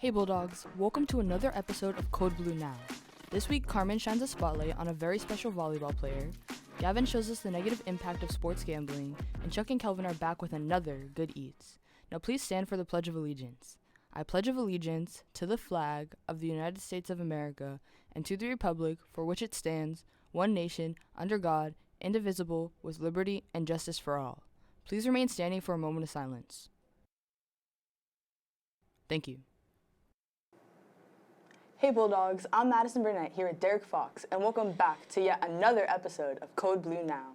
Hey Bulldogs, welcome to another episode of Code Blue Now. This week, Carmen shines a spotlight on a very special volleyball player, Gavin shows us the negative impact of sports gambling, and Chuck and Kelvin are back with another Good Eats. Now please stand for the Pledge of Allegiance. I pledge of allegiance to the flag of the United States of America and to the republic for which it stands, one nation, under God, indivisible, with liberty and justice for all. Please remain standing for a moment of silence. Thank you. Hey Bulldogs, I'm Madison Burnett here with Derek Fox, and welcome back to yet another episode of Code Blue Now.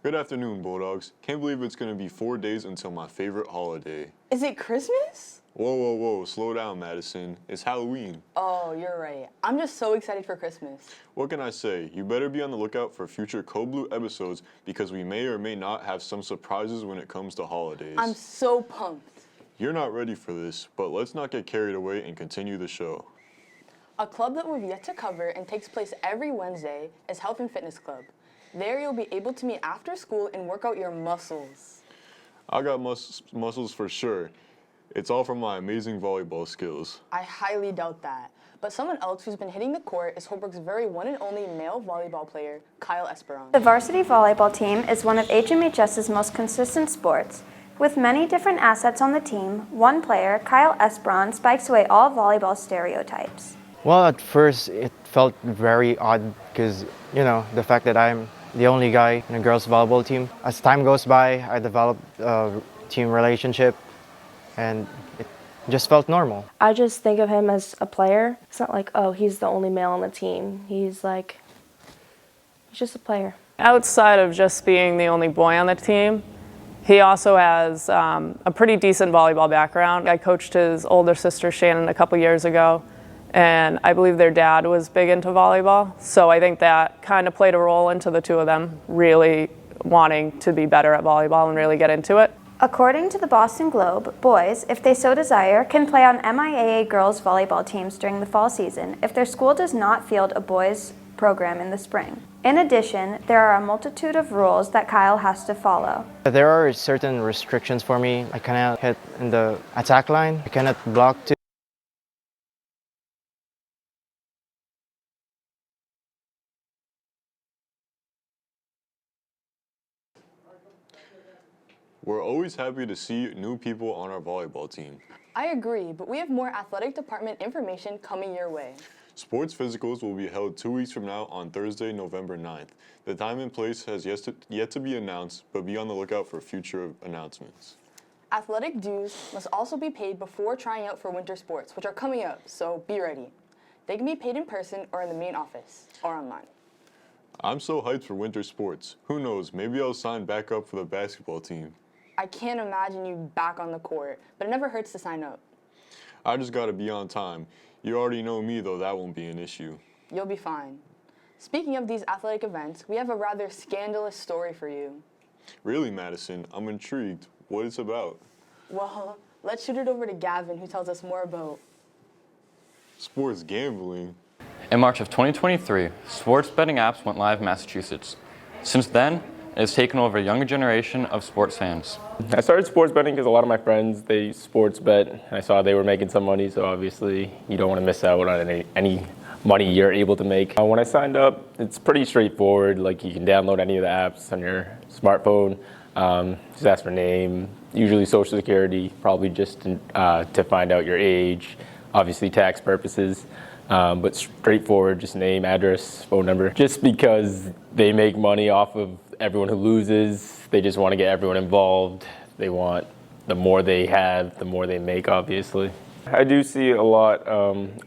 Good afternoon, Bulldogs. Can't believe it's going to be 4 days until my favorite holiday. Is it Christmas? Whoa, slow down, Madison. It's Halloween. Oh, you're right. I'm just so excited for Christmas. What can I say? You better be on the lookout for future Code Blue episodes because we may or may not have some surprises when it comes to holidays. I'm so pumped. You're not ready for this, but let's not get carried away and continue the show. A club that we've yet to cover and takes place every Wednesday is Health and Fitness Club. There you'll be able to meet after school and work out your muscles. I got muscles for sure. It's all from my amazing volleyball skills. I highly doubt that. But someone else who's been hitting the court is Holbrook's very one and only male volleyball player, Kyle Esperon. The varsity volleyball team is one of HMHS's most consistent sports. With many different assets on the team, one player, Kyle Esperon, spikes away all volleyball stereotypes. Well, at first it felt very odd because, the fact that I'm the only guy in a girls' volleyball team. As time goes by, I developed a team relationship and it just felt normal. I just think of him as a player. It's not like, oh, he's the only male on the team. He's just a player. Outside of just being the only boy on the team, he also has a pretty decent volleyball background. I coached his older sister, Shannon, a couple years ago. And I believe their dad was big into volleyball. So I think that kind of played a role into the two of them really wanting to be better at volleyball and really get into it. According to the Boston Globe, boys, if they so desire, can play on MIAA girls volleyball teams during the fall season if their school does not field a boys program in the spring. In addition, there are a multitude of rules that Kyle has to follow. There are certain restrictions for me. I cannot hit in the attack line. I cannot block too. We're always happy to see new people on our volleyball team. I agree, but we have more athletic department information coming your way. Sports physicals will be held 2 weeks from now on Thursday, November 9th. The time and place has yet to be announced, but be on the lookout for future announcements. Athletic dues must also be paid before trying out for winter sports, which are coming up, so be ready. They can be paid in person or in the main office, or online. I'm so hyped for winter sports. Who knows, maybe I'll sign back up for the basketball team. I can't imagine you back on the court, but it never hurts to sign up. I just gotta be on time. You already know me, though, that won't be an issue. You'll be fine. Speaking of these athletic events, we have a rather scandalous story for you. Really, Madison? I'm intrigued. What it's about? Well, let's shoot it over to Gavin, who tells us more about Sports gambling. In March of 2023, sports betting apps went live in Massachusetts. Since then, it has taken over a younger generation of sports fans. I started sports betting because a lot of my friends, they sports bet, and I saw they were making some money, so obviously you don't want to miss out on any money you're able to make. When I signed up, it's pretty straightforward. Like, you can download any of the apps on your smartphone, just ask for name, usually social security, probably just to find out your age, obviously tax purposes. But straightforward, just name, address, phone number. Just because they make money off of everyone who loses, they just want to get everyone involved. They want, the more they have, the more they make, obviously. I do see a lot,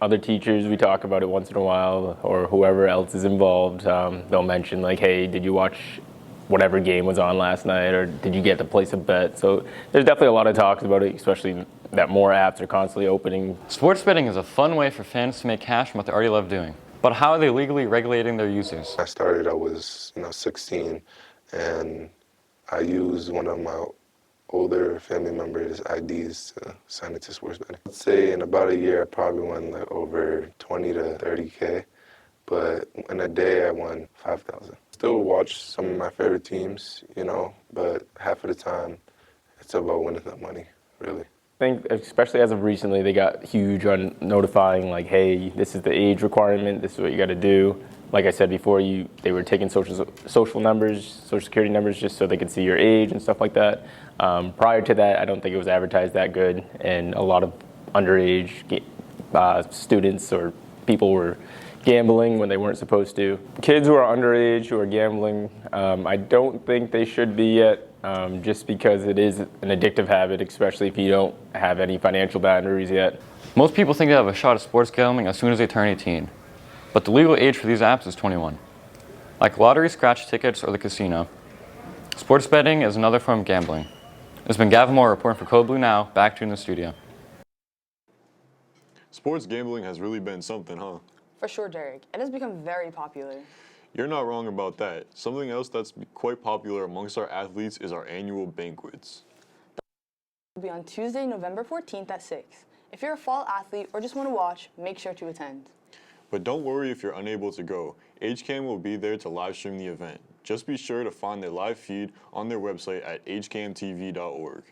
other teachers, we talk about it once in a while, or whoever else is involved, they'll mention like, hey, did you watch whatever game was on last night, or did you get to place a bet? So there's definitely a lot of talks about it, especially that more apps are constantly opening. Sports betting is a fun way for fans to make cash from what they already love doing. But how are they legally regulating their users? I was 16, and I used one of my older family members' IDs to sign into sports betting. I'd say in about a year, I probably won like over 20 to 30K, but in a day I won 5,000. Still watch some of my favorite teams, but half of the time it's about winning that money, really. I think, especially as of recently, they got huge on notifying, like, hey, this is the age requirement, this is what you got to do. Like I said before, they were taking social numbers, social security numbers, just so they could see your age and stuff like that. Prior to that, I don't think it was advertised that good, and a lot of underage students or people were gambling when they weren't supposed to. Kids who are underage who are gambling, I don't think they should be yet, just because it is an addictive habit, especially if you don't have any financial boundaries yet. Most people think they have a shot at sports gambling as soon as they turn 18. But the legal age for these apps is 21. Like lottery scratch tickets or the casino, sports betting is another form of gambling. It's been Gavin Moore reporting for Code Blue Now, back to you in the studio. Sports gambling has really been something, huh? For sure, Derek. It has become very popular. You're not wrong about that. Something else that's quite popular amongst our athletes is our annual banquets. It will be on Tuesday, November 14th at 6. If you're a fall athlete or just want to watch, make sure to attend. But don't worry if you're unable to go. HCAM will be there to live stream the event. Just be sure to find their live feed on their website at hcamtv.org.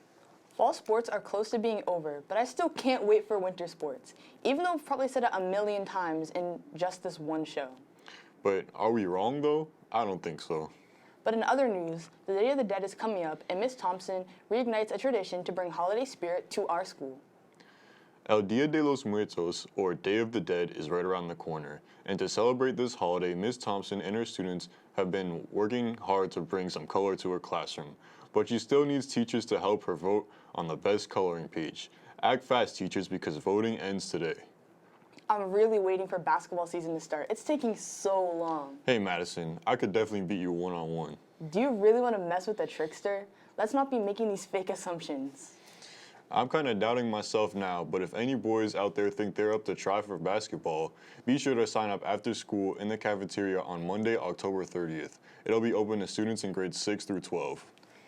Fall sports are close to being over, but I still can't wait for winter sports, even though I've probably said it a million times in just this one show. But are we wrong though? I don't think so. But in other news, the Day of the Dead is coming up, and Miss Thompson reignites a tradition to bring holiday spirit to our school. El Dia de los Muertos, or Day of the Dead, is right around the corner. And to celebrate this holiday, Ms. Thompson and her students have been working hard to bring some color to her classroom. But she still needs teachers to help her vote on the best coloring page. Act fast, teachers, because voting ends today. I'm really waiting for basketball season to start. It's taking so long. Hey Madison, I could definitely beat you one-on-one. Do you really want to mess with the trickster? Let's not be making these fake assumptions. I'm kind of doubting myself now, but if any boys out there think they're up to try for basketball, be sure to sign up after school in the cafeteria on Monday, October 30th. It'll be open to students in grades 6 through 12.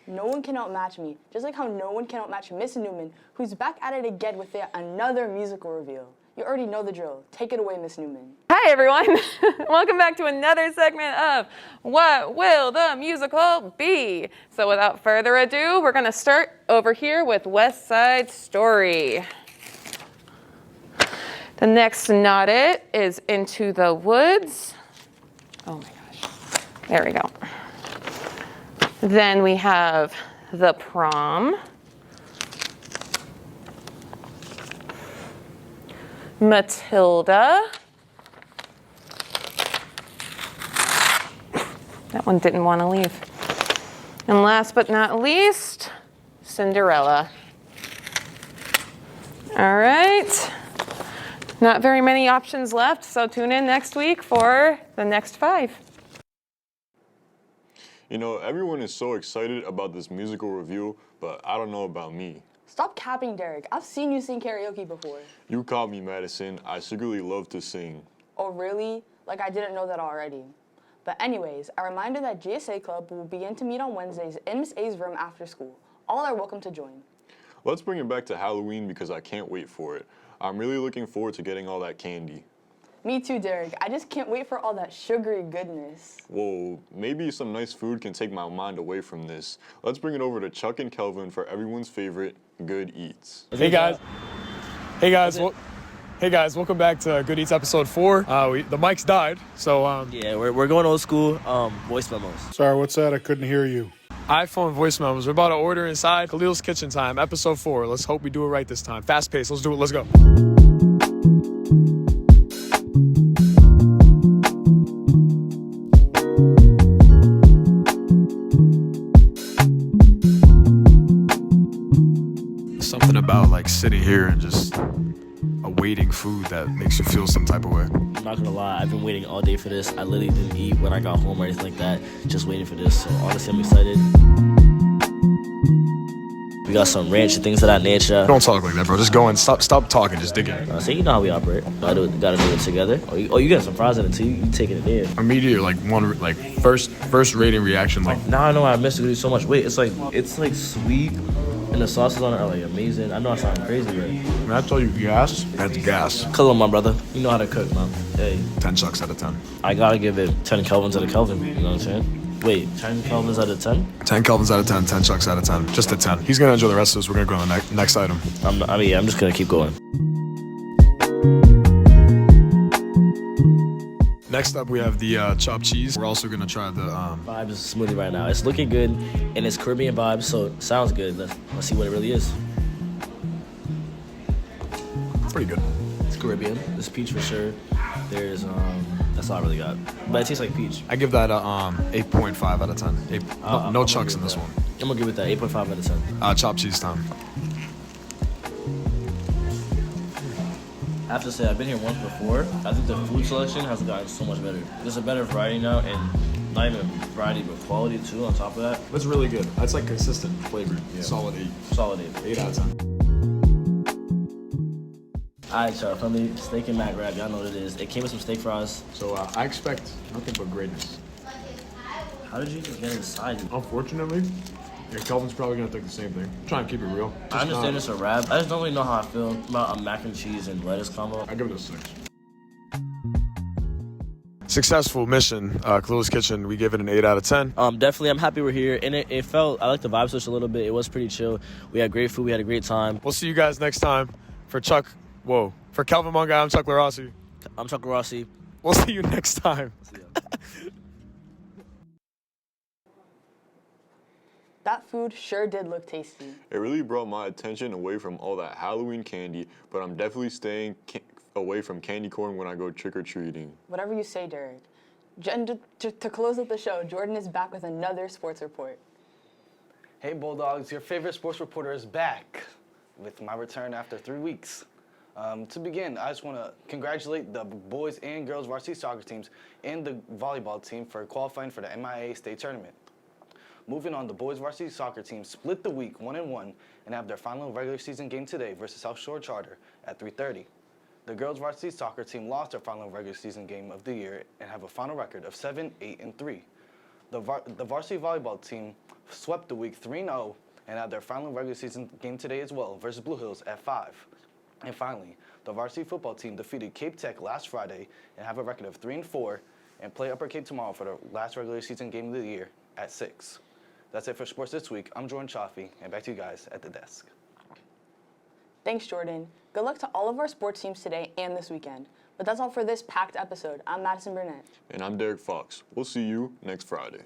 No one can outmatch me, just like how no one can outmatch Miss Newman, who's back at it again with yet another musical reveal. You already know the drill. Take it away, Miss Newman. Hi, everyone. Welcome back to another segment of What Will the Musical Be? So without further ado, we're going to start over here with West Side Story. The next Not It is Into the Woods. Oh my gosh. There we go. Then we have The Prom. Matilda. That one didn't want to leave. And last but not least, Cinderella. All right. Not very many options left, so tune in next week for the next 5. You know, everyone is so excited about this musical review, but I don't know about me. Stop capping, Derek. I've seen you sing karaoke before. You caught me, Madison. I secretly love to sing. Oh, really? Like I didn't know that already. But anyways, a reminder that GSA Club will begin to meet on Wednesdays in Miss A's room after school. All are welcome to join. Let's bring it back to Halloween because I can't wait for it. I'm really looking forward to getting all that candy. Me too, Derek. I just can't wait for all that sugary goodness. Whoa, maybe some nice food can take my mind away from this. Let's bring it over to Chuck and Kelvin for everyone's favorite Good Eats. Hey guys. Hey guys, welcome back to Good Eats episode 4. The mics died, so yeah, we're going old school voice memos. Sorry, what's that? I couldn't hear you. iPhone voice memos. We're about to order inside Khalil's Kitchen Time, episode 4. Let's hope we do it right this time. Fast pace. Let's do it. Let's go. Something about like sitting here and just waiting food that makes you feel some type of way? I'm not gonna lie, I've been waiting all day for this. I literally didn't eat when I got home or anything like that. Just waiting for this. So honestly, I'm excited. We got some ranch and things of that nature. Don't talk like that, bro. Just go and stop talking. Just dig in. So you know how we operate. Gotta do it together. Oh, you got some fries in it too. You taking it in. Immediate, first rating reaction. Now I know why I missed it so much. Wait, it's like sweet, and the sauces on it are like amazing. I know I sound crazy, but When I tell you gas, that's gas. Color, my brother. You know how to cook, man. Hey, 10 chucks out of 10. I gotta give it 10 Kelvins out of Kelvin. You know what I'm saying? Wait, 10 Kelvins out of 10? 10 Kelvins out of 10, 10 chucks out of 10. Just a 10. He's gonna enjoy the rest of this. We're gonna go on the next item. I'm just gonna keep going. Next up, we have the chopped cheese. We're also gonna try the Vibes smoothie right now. It's looking good, and it's Caribbean vibes, so it sounds good. Let's see what it really is. pretty good. It's Caribbean. It's peach for sure. There's that's all I really got. But it tastes like peach. I give that a 8.5 out of 10. No chunks in this one. I'm gonna give it that 8.5 out of 10. Chopped cheese time. I have to say, I've been here once before. I think the food selection has gotten so much better. There's a better variety now, and not even variety, but quality too on top of that. It's really good. That's like consistent flavor. Yeah. Solid 8. Solid 8. 8 out of 10. Alright, y'all, from the steak and mac wrap, y'all know what it is. It came with some steak fries. So I expect nothing but greatness. How did you even get inside? Unfortunately, yeah, Kelvin's probably gonna think the same thing. I'm trying to keep it real. I understand it's a wrap. I just don't really know how I feel about a mac and cheese and lettuce combo. I give it a 6. Successful mission, Clueless Kitchen. We give it an 8 out of 10. Definitely, I'm happy we're here. And it felt, I like the vibe switch a little bit. It was pretty chill. We had great food. We had a great time. We'll see you guys next time. For Kelvin Munga, I'm Chuck Larossi. I'm Chuck Larossi. We'll see you next time. That food sure did look tasty. It really brought my attention away from all that Halloween candy, but I'm definitely staying away from candy corn when I go trick-or-treating. Whatever you say, Derek. And to close up the show, Jordan is back with another sports report. Hey Bulldogs, your favorite sports reporter is back with my return after 3 weeks. To begin, I just want to congratulate the boys and girls varsity soccer teams and the volleyball team for qualifying for the MIAA state tournament. Moving on, the boys varsity soccer team split the week 1-1 and have their final regular season game today versus South Shore Charter at 3:30. The girls varsity soccer team lost their final regular season game of the year and have a final record of 7-8-3. The varsity volleyball team swept the week 3-0 and have their final regular season game today as well versus Blue Hills at 5. And finally, the varsity football team defeated Cape Tech last Friday and have a record of 3-4 and play Upper Cape tomorrow for the last regular season game of the year at 6. That's it for sports this week. I'm Jordan Chaffee, and back to you guys at the desk. Thanks, Jordan. Good luck to all of our sports teams today and this weekend. But that's all for this packed episode. I'm Madison Burnett. And I'm Derek Fox. We'll see you next Friday.